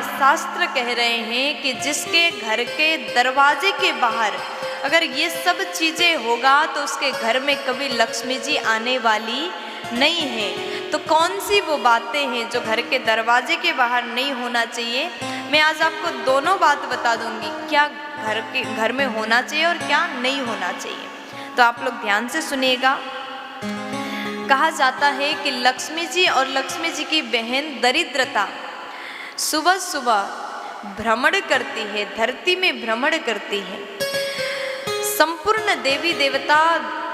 शास्त्र कह रहे हैं कि जिसके घर के दरवाजे के बाहर अगर ये सब चीज़ें होगा तो उसके घर में कभी लक्ष्मी जी आने वाली नहीं है। तो कौन सी वो बातें हैं जो घर के दरवाजे के बाहर नहीं होना चाहिए? मैं आज आपको दोनों बात बता दूंगी, क्या घर में होना चाहिए और क्या नहीं होना चाहिए। तो आप लोग ध्यान से सुनिएगा। कहा जाता है कि लक्ष्मी जी और लक्ष्मी जी की बहन दरिद्रता सुबह सुबह भ्रमण करती है, धरती में भ्रमण करती है। संपूर्ण देवी देवता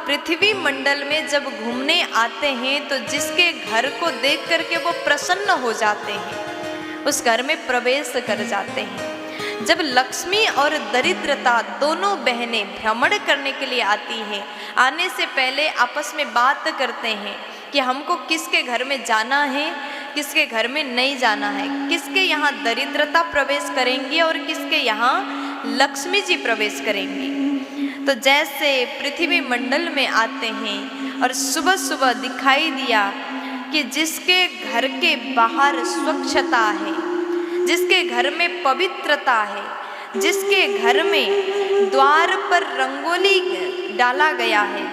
पृथ्वी मंडल में जब घूमने आते हैं तो जिसके घर को देख करके वो प्रसन्न हो जाते हैं, उस घर में प्रवेश कर जाते हैं। जब लक्ष्मी और दरिद्रता दोनों बहनें भ्रमण करने के लिए आती हैं, आने से पहले आपस में बात करते हैं कि हमको किसके घर में जाना है, किसके घर में नहीं जाना है, किसके यहाँ दरिद्रता प्रवेश करेंगी और किसके यहाँ लक्ष्मी जी प्रवेश करेंगी। तो जैसे पृथ्वी मंडल में आते हैं और सुबह सुबह दिखाई दिया कि जिसके घर के बाहर स्वच्छता है, जिसके घर में पवित्रता है, जिसके घर में द्वार पर रंगोली डाला गया है,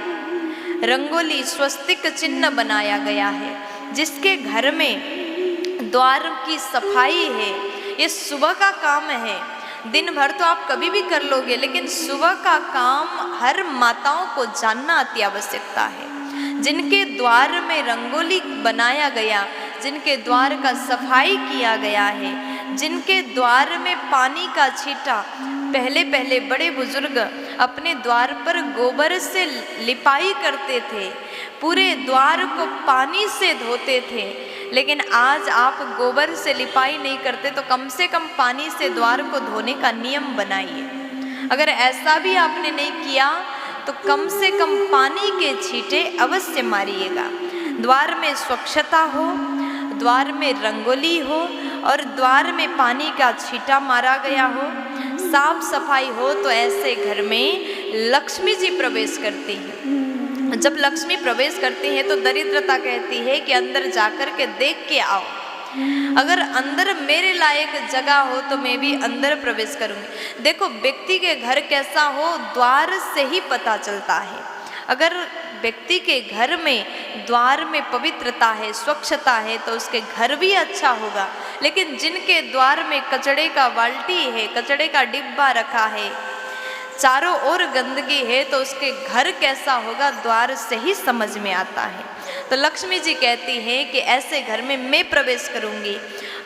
रंगोली स्वस्तिक चिन्ह बनाया गया है, जिसके घर में द्वार की सफाई है, ये सुबह का काम है। दिन भर तो आप कभी भी कर लोगे, लेकिन सुबह का काम हर माताओं को जानना अति आवश्यकता है। जिनके द्वार में रंगोली बनाया गया, जिनके द्वार का सफाई किया गया है, जिनके द्वार में पानी का छींटा, पहले बड़े बुजुर्ग अपने द्वार पर गोबर से लिपाई करते थे, पूरे द्वार को पानी से धोते थे। लेकिन आज आप गोबर से लिपाई नहीं करते तो कम से कम पानी से द्वार को धोने का नियम बनाइए। अगर ऐसा भी आपने नहीं किया तो कम से कम पानी के छींटे अवश्य मारिएगा। द्वार में स्वच्छता हो, द्वार में रंगोली हो और द्वार में पानी का छींटा मारा गया हो, साफ सफाई हो, तो ऐसे घर में लक्ष्मी जी प्रवेश करती हैं। जब लक्ष्मी प्रवेश करती है तो दरिद्रता कहती है कि अंदर जाकर के देख के आओ, अगर अंदर मेरे लायक जगह हो तो मैं भी अंदर प्रवेश करूंगी। देखो, व्यक्ति के घर कैसा हो द्वार से ही पता चलता है। अगर व्यक्ति के घर में द्वार में पवित्रता है, स्वच्छता है, तो उसके घर भी अच्छा होगा। लेकिन जिनके द्वार में कचड़े का बाल्टी है, कचड़े का डिब्बा रखा है, चारों ओर गंदगी है, तो उसके घर कैसा होगा द्वार से ही समझ में आता है। तो लक्ष्मी जी कहती है कि ऐसे घर में मैं प्रवेश करूंगी,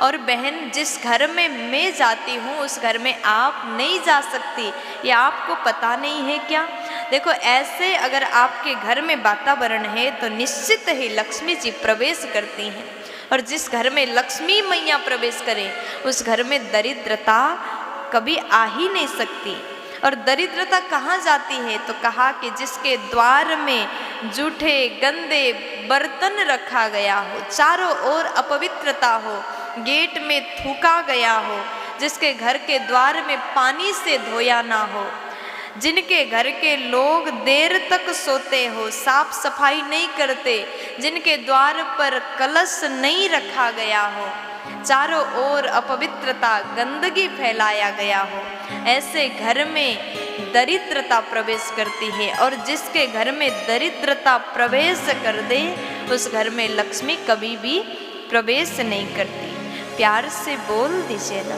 और बहन जिस घर में मैं जाती हूँ उस घर में आप नहीं जा सकती, ये आपको पता नहीं है क्या? देखो, ऐसे अगर आपके घर में वातावरण है तो निश्चित ही लक्ष्मी जी प्रवेश करती हैं, और जिस घर में लक्ष्मी मैया प्रवेश करें उस घर में दरिद्रता कभी आ ही नहीं सकती। और दरिद्रता कहाँ जाती है? तो कहा कि जिसके द्वार में जूठे गंदे बर्तन रखा गया हो, चारों ओर अपवित्रता हो, गेट में थूका गया हो, जिसके घर के द्वार में पानी से धोया ना हो, जिनके घर के लोग देर तक सोते हो, साफ सफाई नहीं करते, जिनके द्वार पर कलश नहीं रखा गया हो, चारों ओर अपवित्रता गंदगी फैलाया गया हो, ऐसे घर में दरिद्रता प्रवेश करती है। और जिसके घर में दरिद्रता प्रवेश कर दे उस घर में लक्ष्मी कभी भी प्रवेश नहीं करती। प्यार से बोल दीजिए ना।